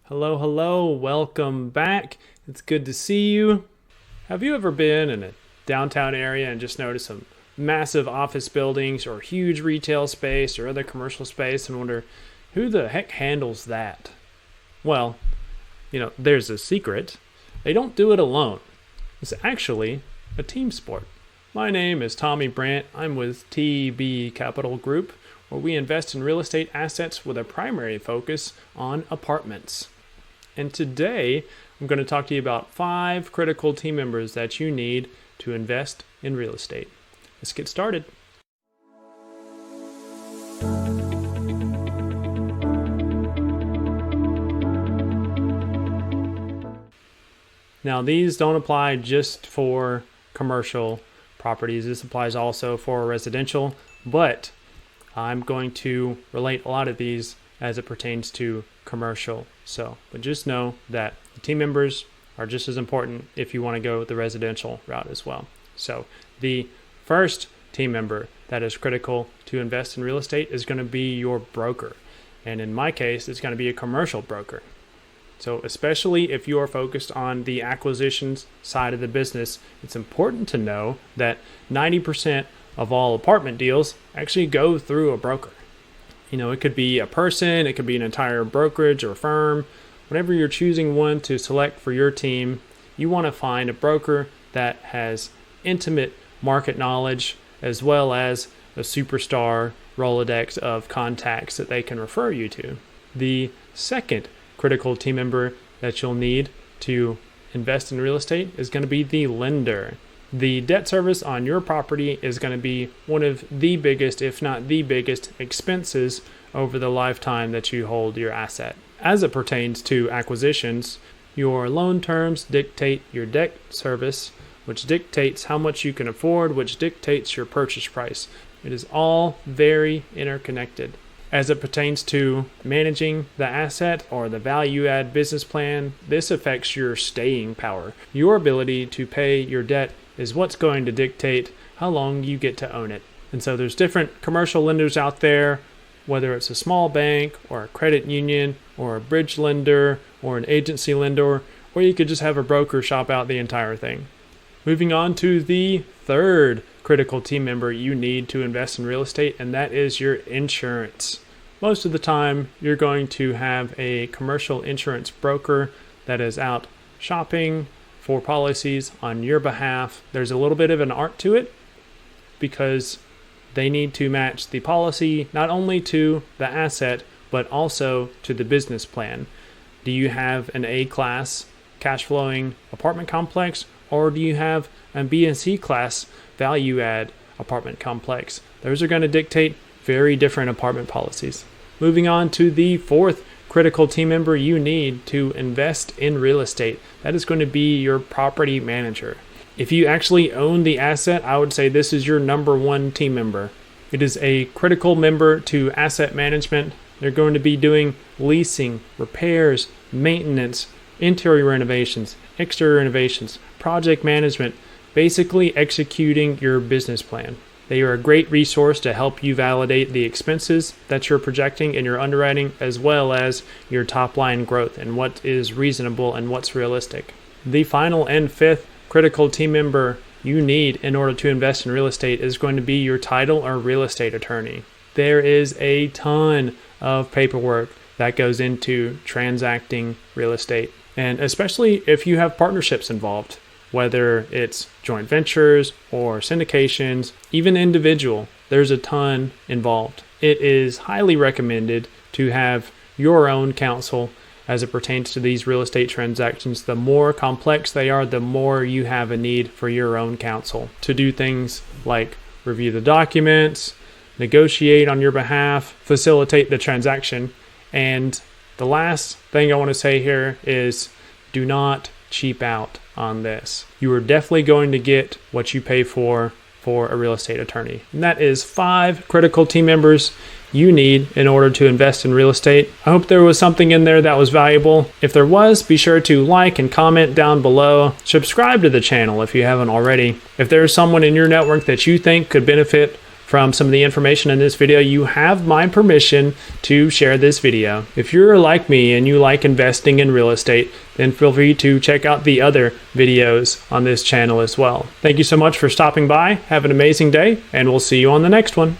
Hello, hello, welcome back. It's good to see you. Have you ever been in a downtown area and just noticed some massive office buildings or huge retail space or other commercial space and wonder who the heck handles that? Well, there's a secret. They don't do it alone. It's actually a team sport. My name is Tommy Brandt. I'm with TB Capital Group, where we invest in real estate assets with a primary focus on apartments. And today, I'm going to talk to you about 5 critical team members that you need to invest in real estate. Let's get started. Now, these don't apply just for commercial properties. This applies also for residential, but I'm going to relate a lot of these as it pertains to commercial. But just know that the team members are just as important if you want to go the residential route as well. So the first team member that is critical to invest in real estate is going to be your broker. And in my case, it's going to be a commercial broker. So especially if you are focused on the acquisitions side of the business, it's important to know that 90% of all apartment deals actually go through a broker. It could be a person, it could be an entire brokerage or firm. Whenever you're choosing one to select for your team, you want to find a broker that has intimate market knowledge as well as a superstar Rolodex of contacts that they can refer you to. The second critical team member that you'll need to invest in real estate is going to be the lender. The debt service on your property is going to be one of the biggest, if not the biggest, expenses over the lifetime that you hold your asset. As it pertains to acquisitions, your loan terms dictate your debt service, which dictates how much you can afford, which dictates your purchase price. It is all very interconnected. As it pertains to managing the asset or the value add business plan, this affects your staying power. Your ability to pay your debt is what's going to dictate how long you get to own it. And so there's different commercial lenders out there, whether it's a small bank or a credit union or a bridge lender or an agency lender, or you could just have a broker shop out the entire thing. Moving on to the third critical team member you need to invest in real estate, and that is your insurance. Most of the time, you're going to have a commercial insurance broker that is out shopping for policies on your behalf. There's a little bit of an art to it because they need to match the policy not only to the asset, but also to the business plan. Do you have an A-class cash flowing apartment complex, or do you have a B and C class value add apartment complex? Those are going to dictate very different apartment policies. Moving on to the fourth critical team member you need to invest in real estate. That is going to be your property manager. If you actually own the asset, I would say this is your number one team member. It is a critical member to asset management. They're going to be doing leasing, repairs, maintenance, interior renovations, exterior renovations, project management, basically executing your business plan. They are a great resource to help you validate the expenses that you're projecting in your underwriting, as well as your top line growth and what is reasonable and what's realistic. The final and fifth critical team member you need in order to invest in real estate is going to be your title or real estate attorney. There is a ton of paperwork that goes into transacting real estate, and especially if you have partnerships involved. Whether it's joint ventures or syndications, even individual, there's a ton involved. It is highly recommended to have your own counsel as it pertains to these real estate transactions. The more complex they are, the more you have a need for your own counsel to do things like review the documents, negotiate on your behalf, facilitate the transaction. And the last thing I want to say here is do not cheap out on this. You are definitely going to get what you pay for a real estate attorney. And that is 5 critical team members you need in order to invest in real estate. I hope there was something in there that was valuable. If there was, be sure to like and comment down below. Subscribe to the channel if you haven't already. If there's someone in your network that you think could benefit from some of the information in this video, you have my permission to share this video. If you're like me and you like investing in real estate, then feel free to check out the other videos on this channel as well. Thank you so much for stopping by. Have an amazing day, and we'll see you on the next one.